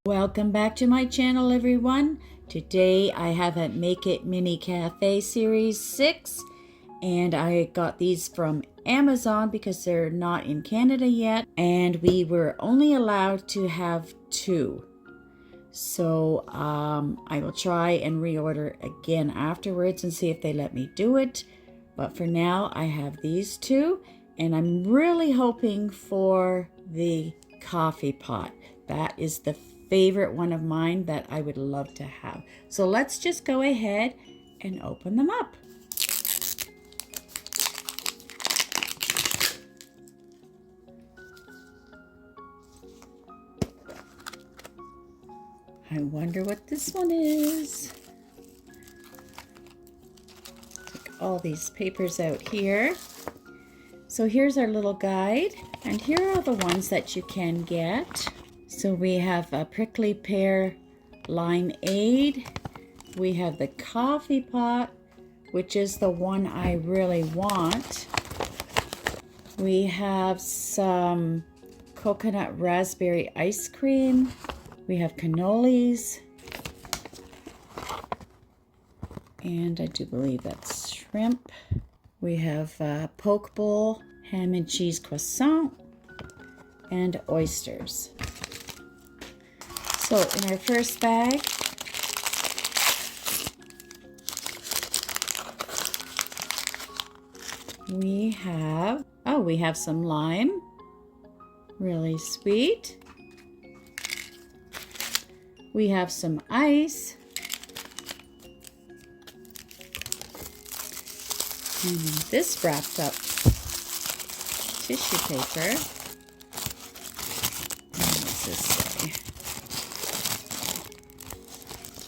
Welcome back to my channel, everyone. Today I have a Make It Mini Cafe Series 6, and I got these from Amazon because they're not in Canada yet, and we were only allowed to have 2. So I will try and reorder again afterwards and see if they let me do it. But for now, I have these 2, and I'm really hoping for the coffee pot. That is the favorite one of mine that I would love to have. So let's just go ahead and open them up. I wonder what this one is. Take all these papers out here. So here's our little guide, and here are the ones that you can get. So we have a prickly pear limeade. We have the coffee pot, which is the one I really want. We have some coconut raspberry ice cream. We have cannolis. And I do believe that's shrimp. We have poke bowl, ham and cheese croissant, and oysters. So in our first bag, we have some lime, really sweet. We have some ice. And this wrapped up tissue paper. What's this say?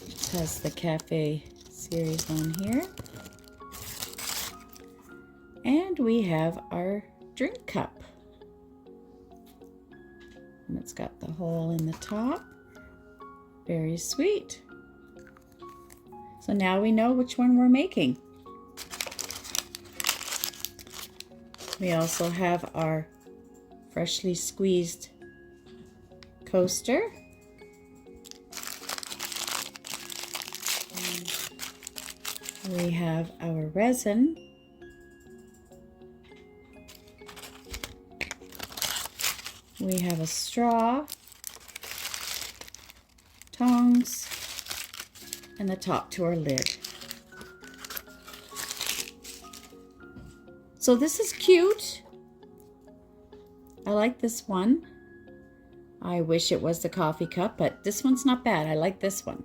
It has the cafe series on here. And we have our drink cup. And it's got the hole in the top. Very sweet. So now we know which one we're making. We also have our freshly squeezed coaster. And we have our resin. We have a straw, tongs, and the top to our lid. So this is cute. I like this one. I wish it was the coffee cup, but this one's not bad. I like this one.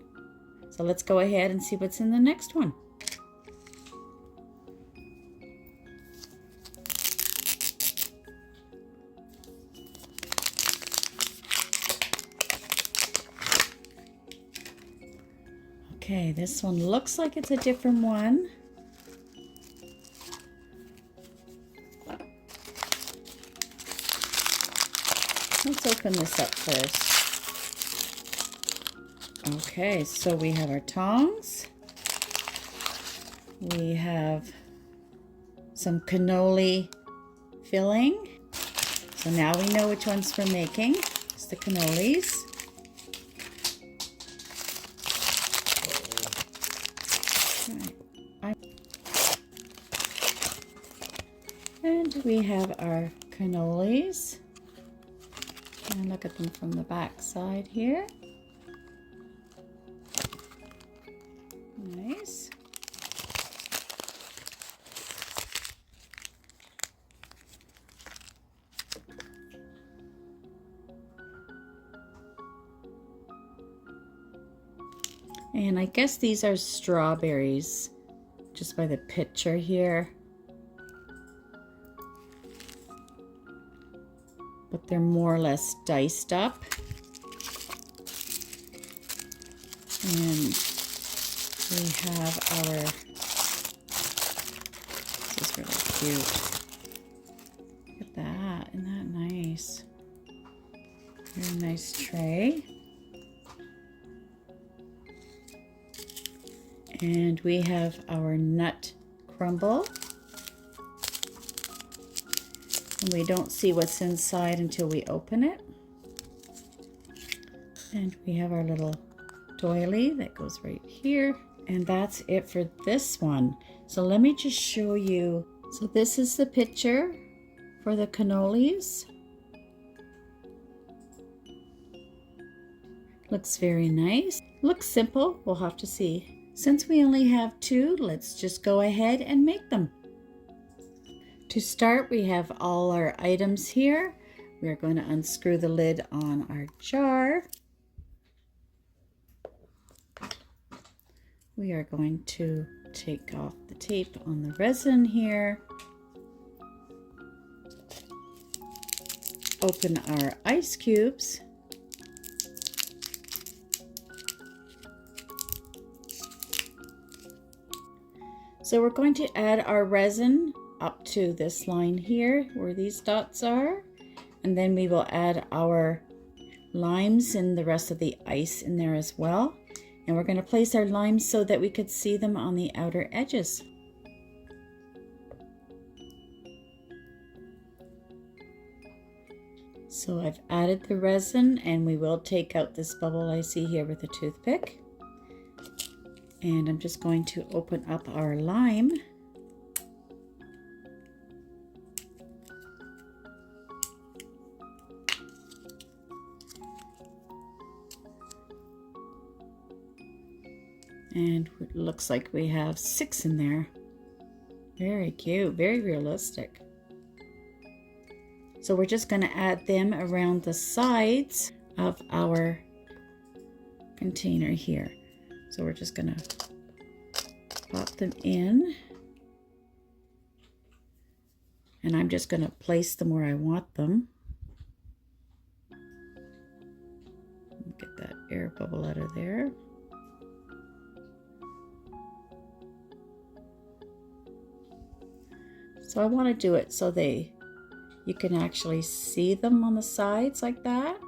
So let's go ahead and see what's in the next one. Okay, this one looks like it's a different one. Let's open this up first. Okay, so we have our tongs. We have some cannoli filling. So now we know which ones we're making. It's the cannolis. And we have our cannolis. And look at them from the back side here. Nice. And I guess these are strawberries, just by the picture here. But they're more or less diced up. And we have our, this is really cute. Look at that, isn't that nice? Very nice tray. And we have our nut crumble. And we don't see what's inside until we open it. And we have our little doily that goes right here. And that's it for this one. So let me just show you. So this is the picture for the cannolis. Looks very nice. Looks simple. We'll have to see. Since we only have two, let's just go ahead and make them. To start, we have all our items here. We're going to unscrew the lid on our jar. We are going to take off the tape on the resin here. Open our ice cubes. So we're going to add our resin up to this line here where these dots are. And then we will add our limes and the rest of the ice in there as well. And we're going to place our limes so that we could see them on the outer edges. So I've added the resin, and we will take out this bubble I see here with a toothpick. And I'm just going to open up our lime. And it looks like we have 6 in there. Very cute, very realistic. So we're just going to add them around the sides of our container here. So we're just going to pop them in. And I'm just going to place them where I want them. Get that air bubble out of there. So I want to do it so you can actually see them on the sides like that.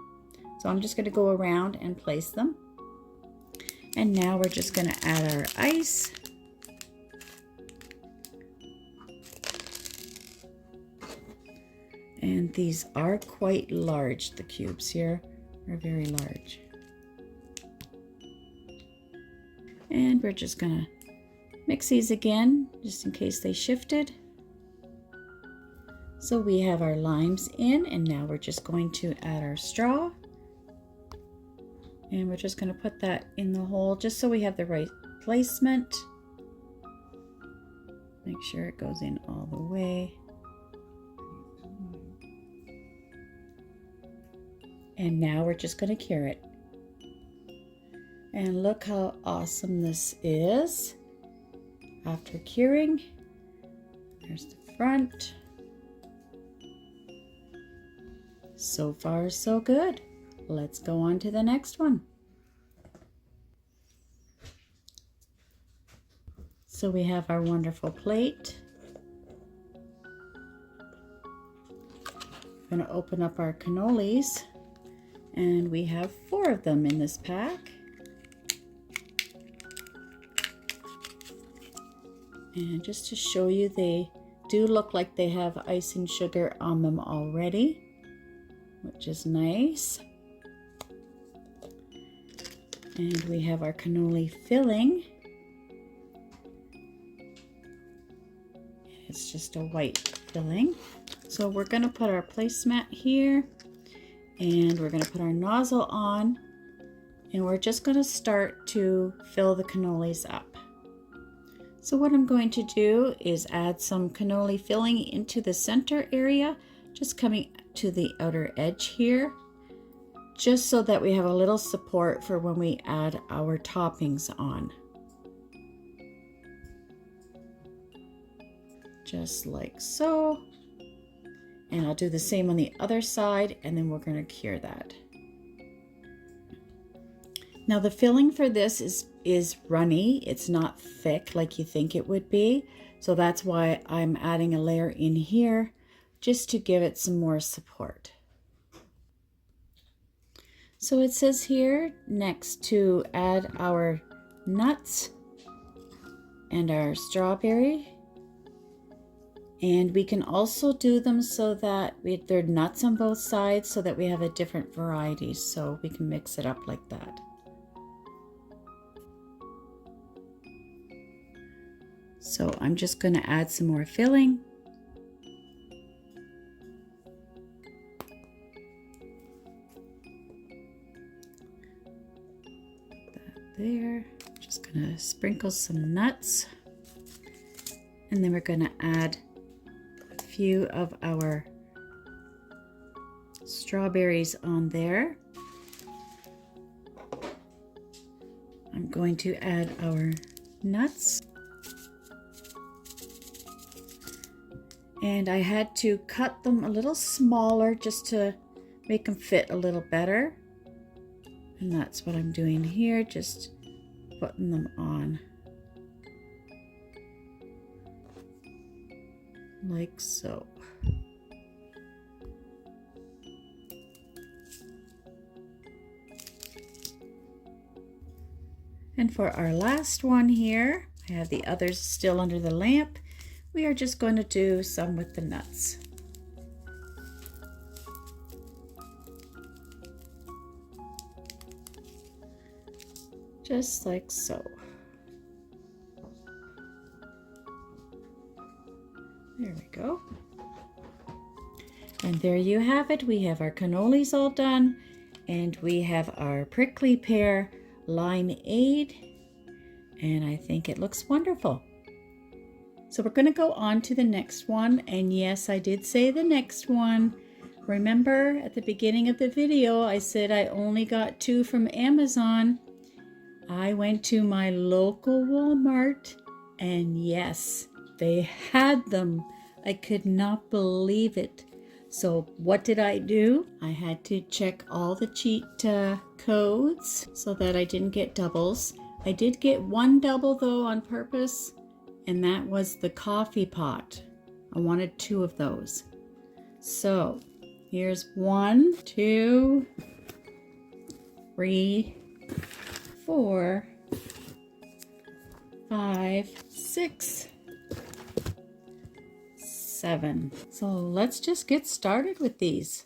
So I'm just going to go around and place them. And now we're just going to add our ice. And these are quite large. The cubes here are very large. And we're just going to mix these again, just in case they shifted. So we have our limes in, and now we're just going to add our straw. And we're just going to put that in the hole just so we have the right placement. Make sure it goes in all the way. And now we're just going to cure it. And look how awesome this is. After curing, there's the front. So far, so good. Let's go on to the next one. So we have our wonderful plate. I'm going to open up our cannolis, and we have 4 of them in this pack. And just to show you, they do look like they have ice and sugar on them already, which is nice. And we have our cannoli filling. It's just a white filling. So we're going to put our placemat here, and we're going to put our nozzle on, and we're just going to start to fill the cannolis up. So what I'm going to do is add some cannoli filling into the center area, just coming to the outer edge here, just so that we have a little support for when we add our toppings on. Just like so. And I'll do the same on the other side, and then we're going to cure that. Now the filling for this is runny. It's not thick like you think it would be. So that's why I'm adding a layer in here, just to give it some more support. So it says here next to add our nuts and our strawberry. And we can also do them so that they're nuts on both sides so that we have a different variety. So we can mix it up like that. So I'm just going to add some more filling. Put that there. Just going to sprinkle some nuts. And then we're going to add a few of our strawberries on there. I'm going to add our nuts. And I had to cut them a little smaller just to make them fit a little better. And that's what I'm doing here, just putting them on. Like so. And for our last one here, I have the others still under the lamp. We are just going to do some with the nuts. Just like so. There we go. And there you have it. We have our cannolis all done, and we have our prickly pear limeade, and I think it looks wonderful. So we're going to go on to the next one, and yes, I did say the next one. Remember at the beginning of the video I said I only got 2 from Amazon. I went to my local Walmart, and yes, they had them. I could not believe it. So what did I do? I had to check all the cheat codes so that I didn't get doubles. I did get 1 double though on purpose, and that was the coffee pot. I wanted 2 of those. So here's 1, 2, 3, 4, 5, 6, 7. So let's just get started with these.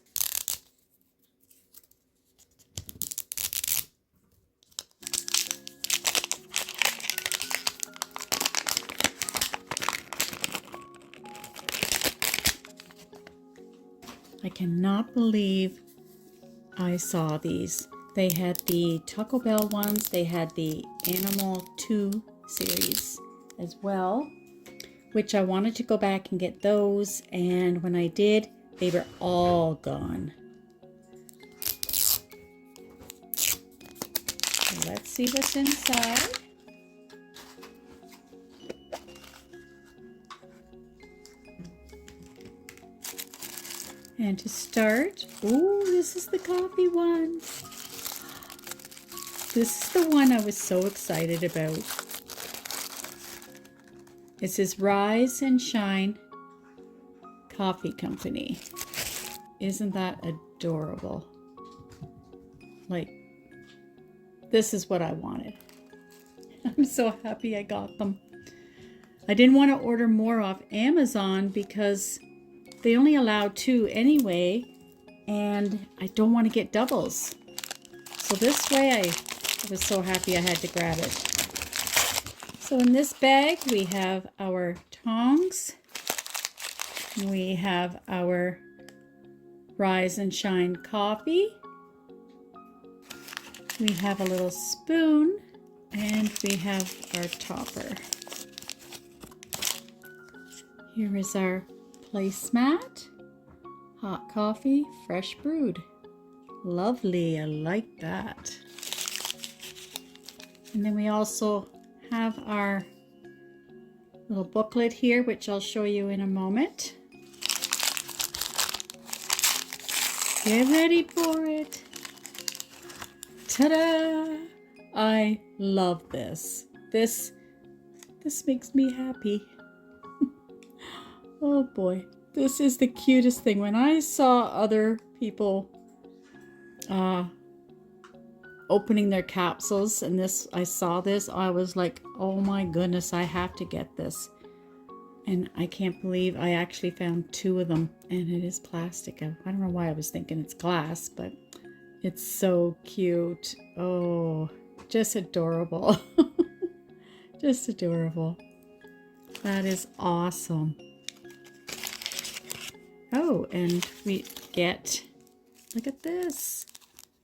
I cannot believe I saw these. They had the Taco Bell ones, they had the Animal 2 series as well, which I wanted to go back and get those, and when I did, they were all gone. So let's see what's inside. And to start, ooh, this is the coffee one. This is the one I was so excited about. It says Rise and Shine Coffee Company. Isn't that adorable? Like, this is what I wanted. I'm so happy I got them. I didn't want to order more off Amazon because they only allow 2 anyway, and I don't want to get doubles. So this way I was so happy I had to grab it. So in this bag we have our tongs, we have our Rise and Shine coffee, we have a little spoon, and we have our topper. Here is our placemat. Hot coffee, fresh brewed. Lovely, I like that. And then we also have our little booklet here, which I'll show you in a moment. Get ready for it. Ta-da! I love this. This makes me happy. Oh boy, this is the cutest thing. When I saw other people opening their capsules and I saw this, I was like, oh my goodness, I have to get this. And I can't believe I actually found 2 of them, and it is plastic. I don't know why I was thinking it's glass, but it's so cute. Oh, just adorable. Just adorable. That is awesome. Oh, and we get, look at this,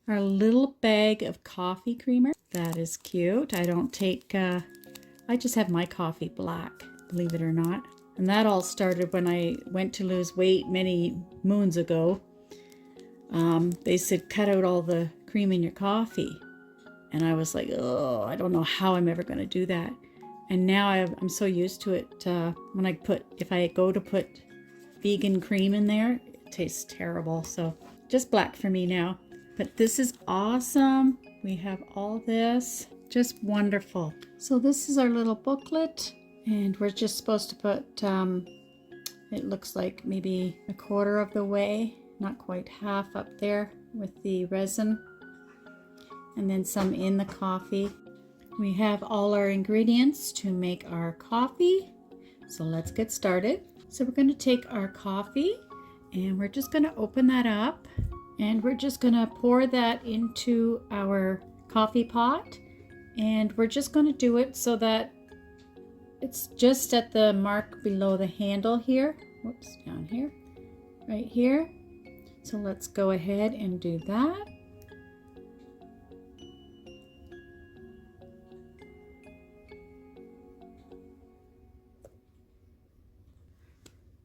our little bag of coffee creamer. That is cute. I don't take, I just have my coffee black, believe it or not. And that all started when I went to lose weight many moons ago. They said, cut out all the cream in your coffee. And I was like, oh, I don't know how I'm ever going to do that. And now I'm so used to it. When if I go to put vegan cream in there, it tastes terrible. So just black for me now. But this is awesome. We have all this. Just wonderful. So this is our little booklet. And we're just supposed to put, it looks like maybe 1/4 of the way, not quite half up there with the resin. And then some in the coffee. We have all our ingredients to make our coffee. So let's get started. So we're going to take our coffee and we're just going to open that up. And we're just going to pour that into our coffee pot. And we're just going to do it so that it's just at the mark below the handle here. Whoops, down here, right here. So let's go ahead and do that.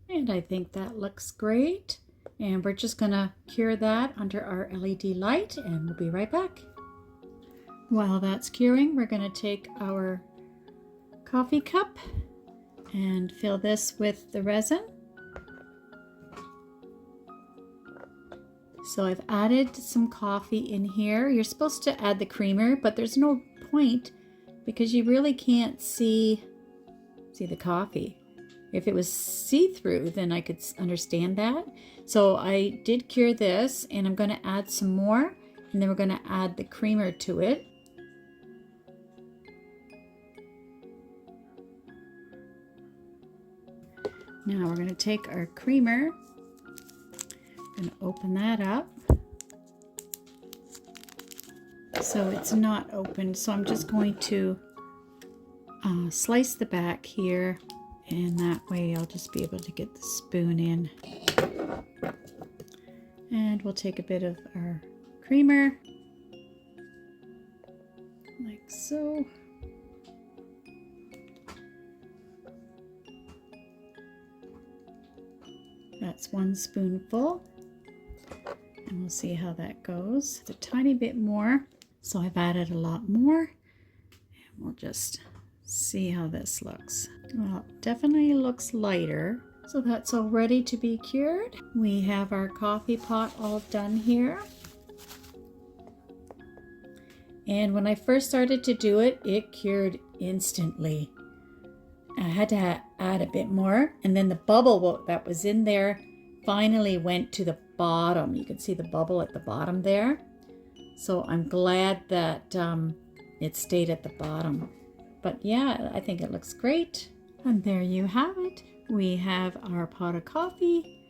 And I think that looks great. And we're just gonna cure that under our LED light and we'll be right back. While that's curing, we're gonna take our coffee cup and fill this with the resin. So I've added some coffee in here. You're supposed to add the creamer, but there's no point because you really can't see the coffee. If it was see-through, then I could understand that. So I did cure this and I'm gonna add some more and then we're gonna add the creamer to it. Now we're going to take our creamer, going to open that up. So it's not open, so I'm just going to slice the back here, and that way I'll just be able to get the spoon in. And we'll take a bit of our creamer, like so. That's 1 spoonful, and we'll see how that goes. It's a tiny bit more, so I've added a lot more, and we'll just see how this looks. Well, it definitely looks lighter, so that's all ready to be cured. We have our coffee pot all done here. And when I first started to do it, it cured instantly. I had to add a bit more, and then the bubble that was in there finally went to the bottom. You can see the bubble at the bottom there. So I'm glad that it stayed at the bottom. But yeah, I think it looks great. And there you have it. We have our pot of coffee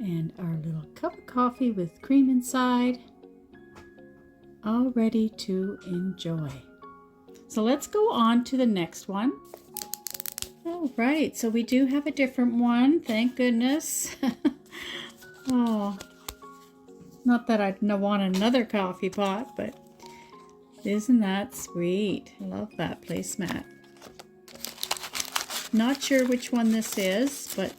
and our little cup of coffee with cream inside, all ready to enjoy. So let's go on to the next one. All right, so we do have a different one, thank goodness. Oh, not that I'd want another coffee pot, but isn't that sweet? I love that placemat. Not sure which one this is, but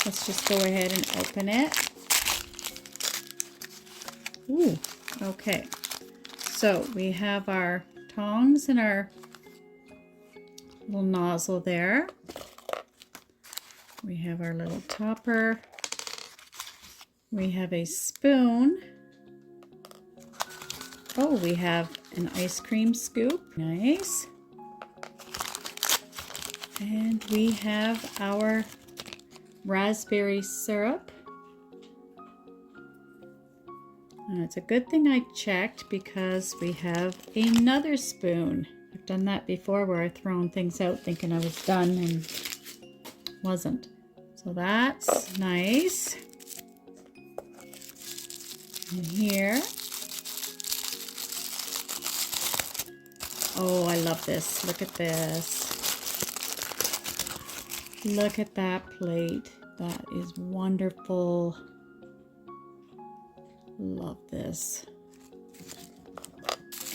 let's just go ahead and open it. Ooh, okay. So we have our tongs and our little nozzle there. We have our little topper. We have a spoon. Oh, we have an ice cream scoop. Nice. And we have our raspberry syrup. And it's a good thing I checked because we have another spoon, a I've done that before where I've thrown things out thinking I was done and wasn't. So that's nice. And here. Oh, I love this. Look at this. Look at that plate. That is wonderful. Love this.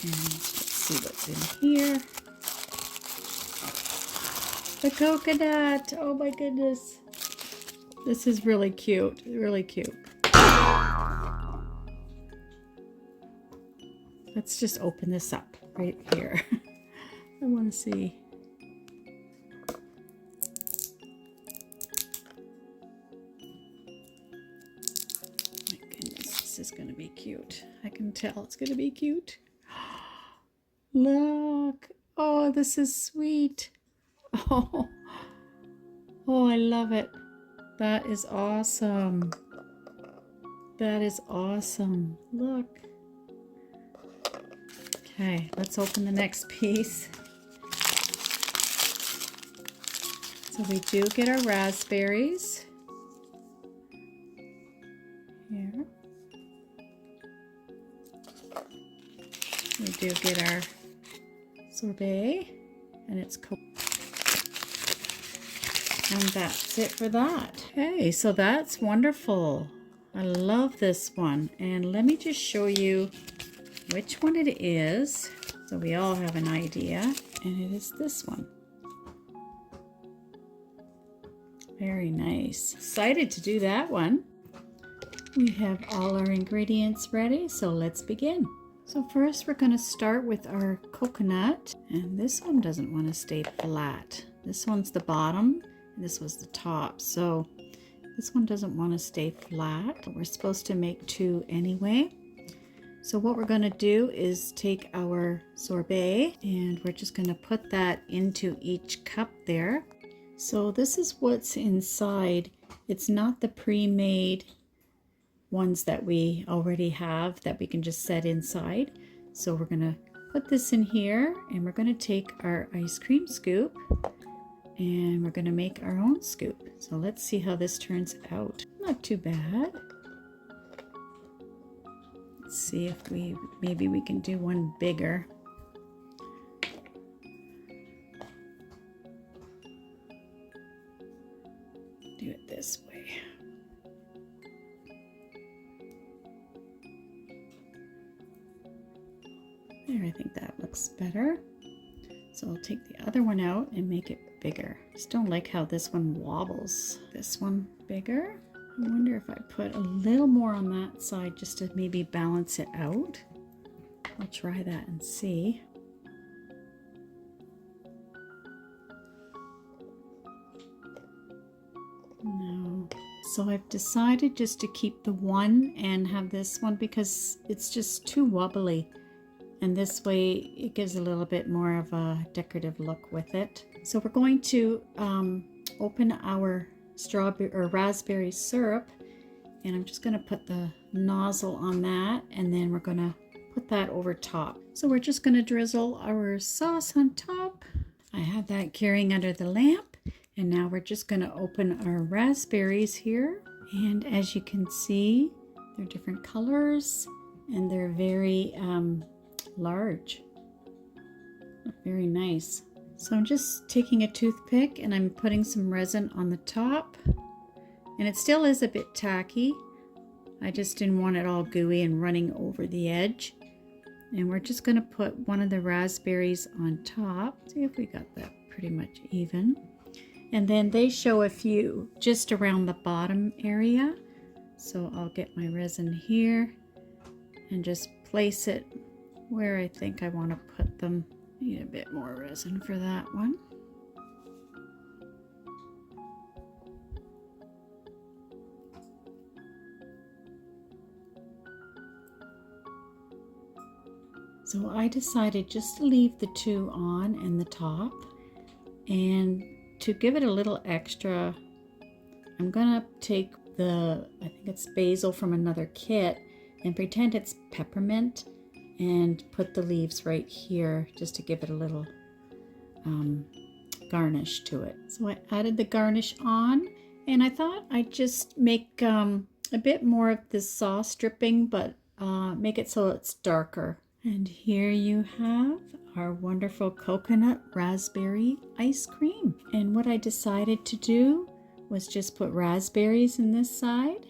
And let's see what's in here. The coconut. Oh my goodness. This is really cute. Really cute. Let's just open this up right here. I want to see. My goodness, this is going to be cute. I can tell it's going to be cute. Look. Oh, this is sweet. Oh, oh, I love it. That is awesome. That is awesome. Look. Okay, let's open the next piece. So we do get our raspberries. Here. We do get our sorbet, and it's cold. And that's it for that. Okay, so that's wonderful. I love this one. And let me just show you which one it is, so we all have an idea. And it is this one. Very nice. Excited to do that one. We have all our ingredients ready, so let's begin. So first we're going to start with our coconut, and this one doesn't want to stay flat. This one's the bottom, and this was the top. So this one doesn't want to stay flat, but we're supposed to make two anyway. So what we're going to do is take our sorbet, and we're just going to put that into each cup there. So this is what's inside. It's not the pre-made ones that we already have that we can just set inside. So we're going to put this in here, and we're going to take our ice cream scoop, and we're going to make our own scoop. So let's see how this turns out. Not too bad. Let's see if maybe we can do one bigger. Do it this way. There, I think that looks better. So I'll take the other one out and make it bigger. Just don't like how this one wobbles. This one bigger. I wonder if I put a little more on that side just to maybe balance it out. I'll try that and see. No. So I've decided just to keep the one and have this one because it's just too wobbly. And this way it gives a little bit more of a decorative look with it. So we're going to open our strawberry or raspberry syrup, and I'm just going to put the nozzle on that, and then we're going to put that over top. So we're just going to drizzle our sauce on top. I have that curing under the lamp, and now we're just going to open our raspberries here. And as you can see, they're different colors, and they're very large. Very nice. So I'm just taking a toothpick and I'm putting some resin on the top, and it still is a bit tacky. I just didn't want it all gooey and running over the edge. And we're just going to put one of the raspberries on top. See if we got that pretty much even. And then they show a few just around the bottom area. So I'll get my resin here and just place it where I think I want to put them. Need a bit more resin for that one. So I decided just to leave the two on and the top, and to give it a little extra, I'm gonna take I think it's basil from another kit, and pretend it's peppermint, and put the leaves right here just to give it a little garnish to it. So I added the garnish on, and I thought I'd just make a bit more of this sauce dripping, but make it so it's darker. And here you have our wonderful coconut raspberry ice cream. And what I decided to do was just put raspberries in this side,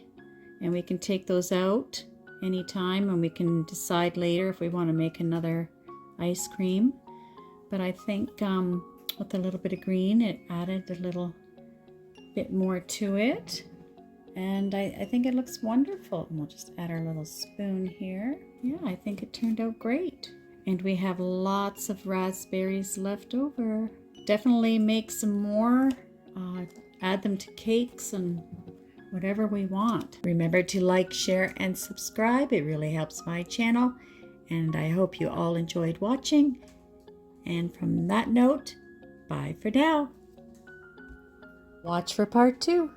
and we can take those out anytime, and we can decide later if we want to make another ice cream. But I think with a little bit of green, it added a little bit more to it. And I think it looks wonderful. And we'll just add our little spoon here. Yeah, I think it turned out great. And we have lots of raspberries left over. Definitely make some more. Add them to cakes and whatever we want. Remember to like, share, and subscribe. It really helps my channel. And I hope you all enjoyed watching. And from that note, bye for now. Watch for part 2.